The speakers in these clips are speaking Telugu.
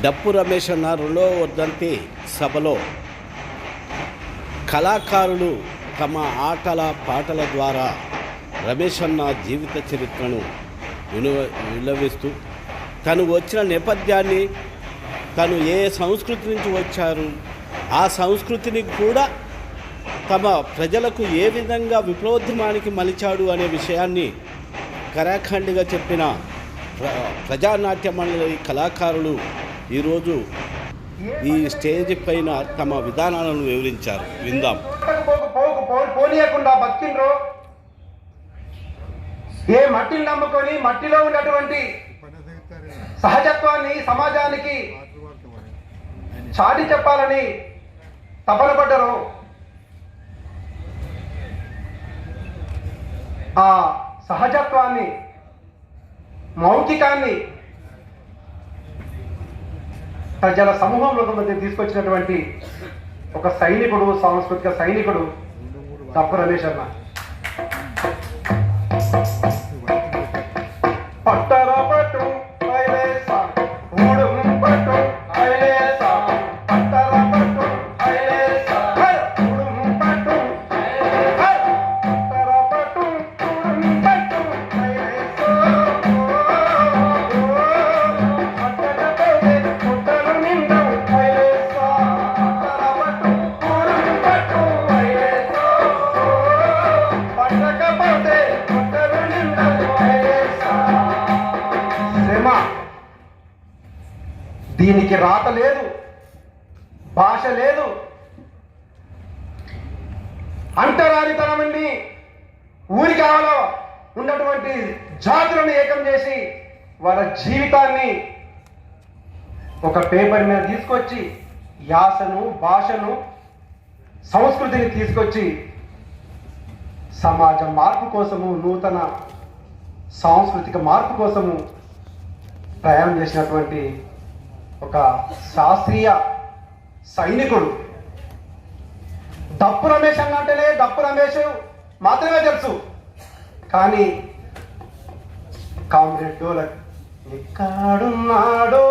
డప్పు రమేష్ అన్న రెండవ వర్ధంతి సభలో కళాకారులు తమ ఆటల పాటల ద్వారా రమేష్ అన్న జీవిత చరిత్రను విలవిస్తూ తను వచ్చిన నేపథ్యాన్ని, తను ఏ సంస్కృతి నుంచి వచ్చారు, ఆ సంస్కృతిని కూడా తమ ప్రజలకు ఏ విధంగా విప్లవోద్యమానికి మలిచాడు అనే విషయాన్ని కరాఖండిగా చెప్పిన ప్రజానాట్య మండలి కళాకారులు ఈరోజు ఈ స్టేజ్ పైన తమ విధానాలను వివరించారు. విందాం. పోనీయకుండా బతికిండ్రో, ఏ మట్టిని నమ్ముకొని మట్టిలో ఉన్నటువంటి సహజత్వాన్ని సమాజానికి చాటి చెప్పాలని తపన పడ్డరు. ఆ సహజత్వాన్ని, మౌఖికాన్ని ప్రజల సమూహంలో మధ్య తీసుకొచ్చినటువంటి ఒక సైనికుడు, సాంస్కృతిక సైనికుడు డప్పు రమేష్ అన్న. పట్టరా పట్టు దీనికి రాత లేదు, భాష లేదు. అంటరానితనమని ఊరి కావలో ఉన్నటువంటి జాతులను ఏకం చేసి వాళ్ళ జీవితాన్ని ఒక పేపర్ మీద తీసుకొచ్చి యాసను, భాషను, సంస్కృతిని తీసుకొచ్చి సమాజ మార్పు కోసము, నూతన సాంస్కృతిక మార్పు కోసము ప్రయాణం చేసినటువంటి ఒక శాస్త్రీయ సైనికుడు. డప్పు రమేష్ అన్నంటేనే డప్పు రమేష్ మాత్రమే తెలుసు. కానీ కామ్రేడ్ డోలక్ ఎక్కడున్నాడో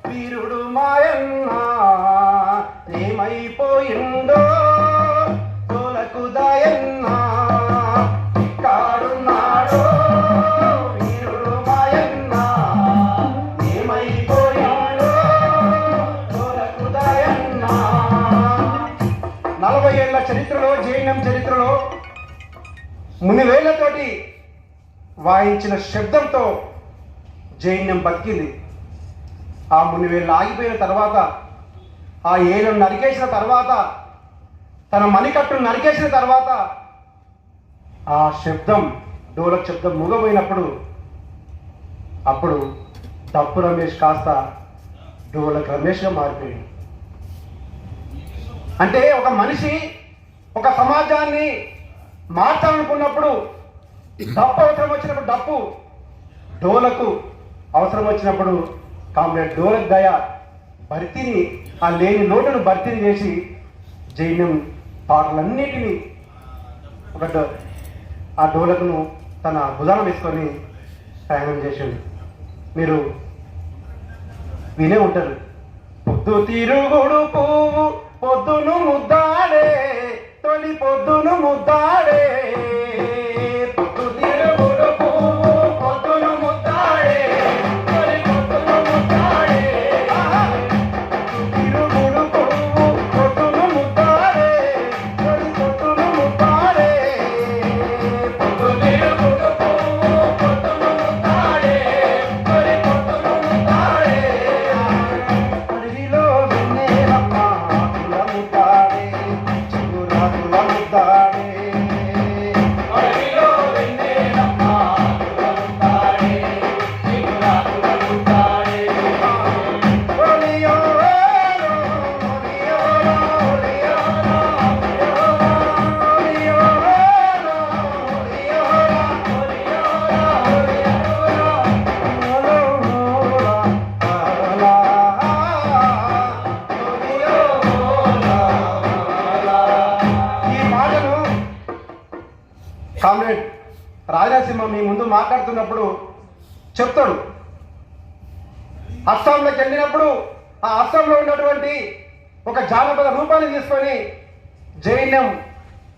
వీరుడు మాయన్న, ఏమైపోయిండో డోలకు దాయన్న, ఎక్కడున్నాడో వీరుడు మాయన్న, ఏమైపోయిండో డోలకు దాయన్న. 40 ఏళ్ల చరిత్రలో, జైనం చరిత్రలో మునివేళ్లతోటి వాయించిన శబ్దంతో జైన్యం బతికింది. ఆ మునివేళ్ళు ఆగిపోయిన తర్వాత, ఆ ఏలను నరికేసిన తర్వాత, తన మణికట్టును నరికేసిన తర్వాత ఆ శబ్దం, డోలక్ శబ్దం మూగపోయినప్పుడు అప్పుడు డప్పు రమేష్ కాస్త డోలక్ రమేష్గా మారిపోయింది. అంటే ఒక మనిషి ఒక సమాజాన్ని మార్చాలనుకున్నప్పుడు డప్పు అవసరం వచ్చినప్పుడు డప్పు, డోలకు అవసరం వచ్చినప్పుడు కామ్రేడ్ డోలక్ దయ భర్తీని, ఆ లేని లోటును భర్తీని చేసి జైనం పాటలన్నిటినీ ఒక ఆ డోలకును తన భుజాన వేసుకొని ప్రయాణం చేసింది. మీరు వినే ఉంటారు. పొద్దు తిరుగుడు పువ్వు పొద్దును ముద్దాడే, తొలి పొద్దును ముద్దాడే, పొద్దు తిరుగుడు పువ్వు పొద్దును ముద్దాడే, తొలి పొద్దును ముద్దాడే, తిరుగుడు పువ్వు పొద్దును ముద్దాడే, తొలి పొద్దును ముద్దాడే, పొద్దు తిరుగుడు పువ్వు పొద్దును ముద్దాడే, తొలి పొద్దును ముద్దాడే, అడవిలో వెన్నెలమ్మ ఆకుల ముద్దాడే, చిగురాకుల ముద్దాడే, అడవిలో వెన్నెలమ్మ ఆకుల ముద్దాడే, చిగురాకుల ముద్దాడే, ఒలియో ఒలియో ఒలియో ఒలియో ఈ కామ్రేడ్ రాజనరసింహ మీ ముందు మాట్లాడుతున్నప్పుడు చెప్తాడు, అస్సాంలోకి వెళ్ళినప్పుడు ఆ అస్సాంలో ఉన్నటువంటి ఒక జానపద రూపాన్ని తీసుకొని జైన్యం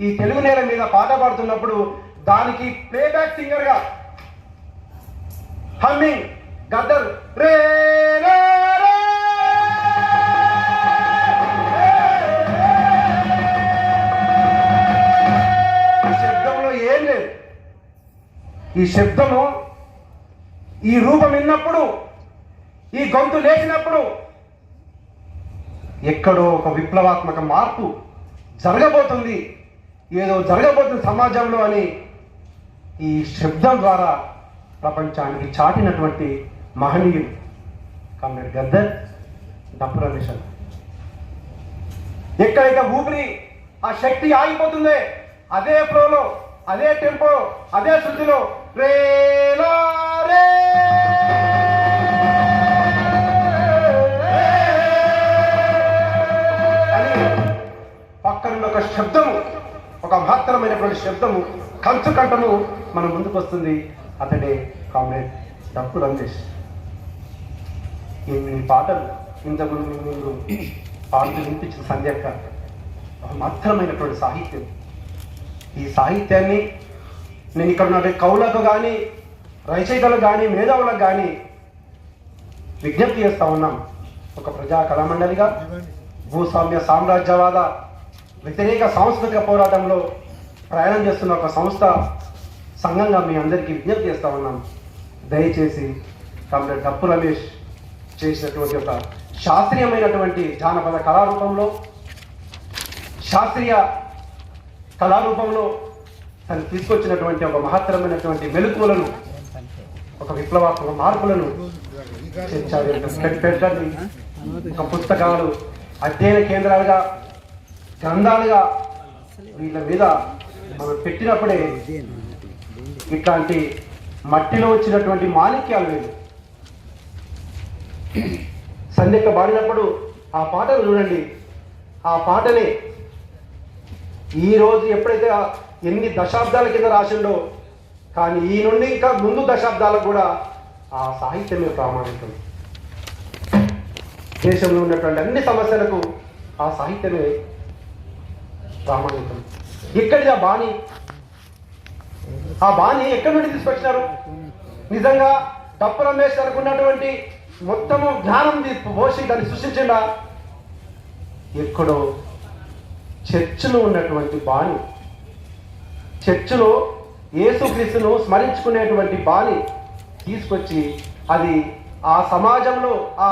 ఈ తెలుగు నేల మీద పాట పాడుతున్నప్పుడు దానికి ప్లేబ్యాక్ సింగర్ గా హమ్మింగ్ గద్దర్ రే రే రే ఈ శబ్దంలో ఏం లేదు. ఈ శబ్దము ఈ రూపం విన్నప్పుడు ఈ గొంతు లేచినప్పుడు ఎక్కడో ఒక విప్లవాత్మక మార్పు జరగబోతుంది, ఏదో జరగబోతుంది సమాజంలో అని ఈ శబ్దం ద్వారా ప్రపంచానికి చాటినటువంటి మహనీయులు కామ్రేడ్ గద్దర్, డప్పు రమేష్. ఎక్కడైతే ఊపిరి ఆ శక్తి ఆగిపోతుందే అదే ఫ్లోలో, అదే టెంపో, అదే శృతిలో రేలా రే పక్కన ఒక శబ్దము, ఒక మహత్తరమైనటువంటి శబ్దము, కంచు కంఠము మన ముందుకు వస్తుంది. అతడే కామ్రేడ్ డప్పు రమేష్. ఈ పాటలు ఇంతకు ముందు పాటలు వినిపించిన సంధ్యక్క ఒక మహత్తరమైనటువంటి సాహిత్యం. ఈ సాహిత్యాన్ని నేను ఇక్కడ ఉన్న కవులకు కానీ రచయితలకు కానీ మేధావులకు కానీ విజ్ఞప్తి చేస్తా ఉన్నాం. ఒక ప్రజా కళామండలిగా భూస్వామ్య సామ్రాజ్యవాద వ్యతిరేక సాంస్కృతిక పోరాటంలో ప్రయాణం చేస్తున్న ఒక సంస్థ సంఘంగా మీ అందరికీ విజ్ఞప్తి చేస్తా ఉన్నాం. దయచేసి కామ్రేడ్ డప్పు రమేష్ చేసినటువంటి ఒక శాస్త్రీయమైనటువంటి జానపద కళారూపంలో, శాస్త్రీయ కళారూపంలో తను తీసుకొచ్చినటువంటి ఒక మహత్తరమైనటువంటి మెలకువలను, ఒక విప్లవాత్మక మార్పులను పెట్టండి. ఒక పుస్తకాలు, అధ్యయన కేంద్రాలుగా, గ్రంథాలుగా వీళ్ళ మీద మనం పెట్టినప్పుడే ఇట్లాంటి మట్టిలో వచ్చినటువంటి మాణిక్యాలు వీళ్ళు. సంధ్యక్క పాడినప్పుడు ఆ పాటలు చూడండి, ఆ పాటనే ఈరోజు ఎప్పుడైతే ఎన్ని దశాబ్దాల కింద రాసిండో, కానీ ఈ నుండి ఇంకా ముందు దశాబ్దాలకు కూడా ఆ సాహిత్యమే ప్రామాణికం. దేశంలో ఉన్నటువంటి అన్ని సమస్యలకు ఆ సాహిత్యమే ప్రామాణికం. ఎక్కడిది ఆ బాణి ఎక్కడి నుండి తీసుకొచ్చినారు? నిజంగా డప్పు రమేష్ అనుకున్నటువంటి మొత్తము జ్ఞానం పోసి దాన్ని సృష్టించిండా? ఎక్కడో చర్చిలో ఉన్నటువంటి బాణి, చర్చిలో యేసుక్రీస్తును స్మరించుకునేటువంటి బాణి తీసుకొచ్చి అది ఆ సమాజంలో, ఆ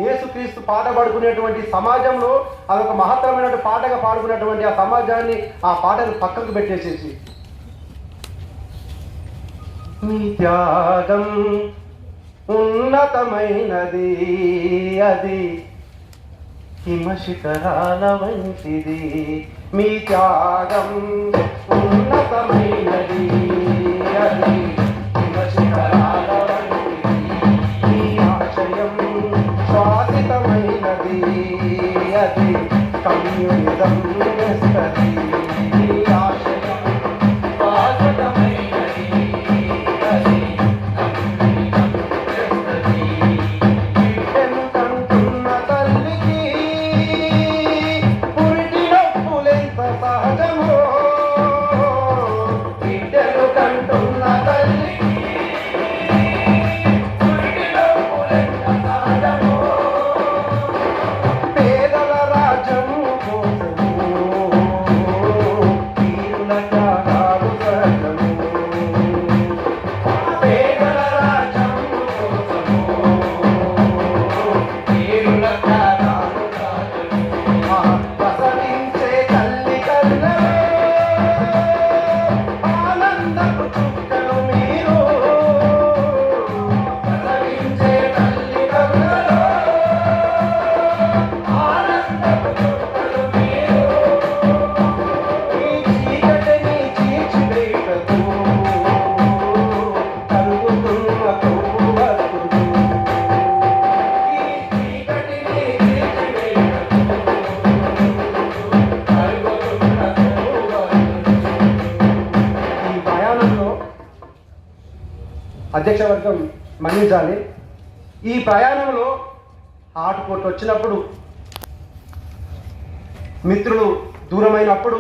యేసుక్రీస్తు పాట పాడుకునేటువంటి సమాజంలో అదొక మహత్తరమైన పాటగా పాడుకున్నటువంటి ఆ సమాజాన్ని, ఆ పాటను పక్కకు పెట్టేసేసి మీ త్యాగం ఉన్నతమైనది, అది హిమశిఖరాల వంటిది, మీ త్యాగం ఉన్నతమైనది, అది హిమశిఖరాల వంటిది, మీ ఆశయం శ్వాసితమైనది, అది కమ్యూనిజం చేస్తది, మీ ఆశయం శ్వాసితమైనది, అది కమ్యూనిజం చేస్తది. ఎందుకంటున్న తల్లికి పురిటి నొప్పులెంత సహజమో, బిడ్డలు అధ్యక్ష వర్గం మన్నించాలి. ఈ ప్రయాణంలో ఆటుపోటు వచ్చినప్పుడు, మిత్రులు దూరమైనప్పుడు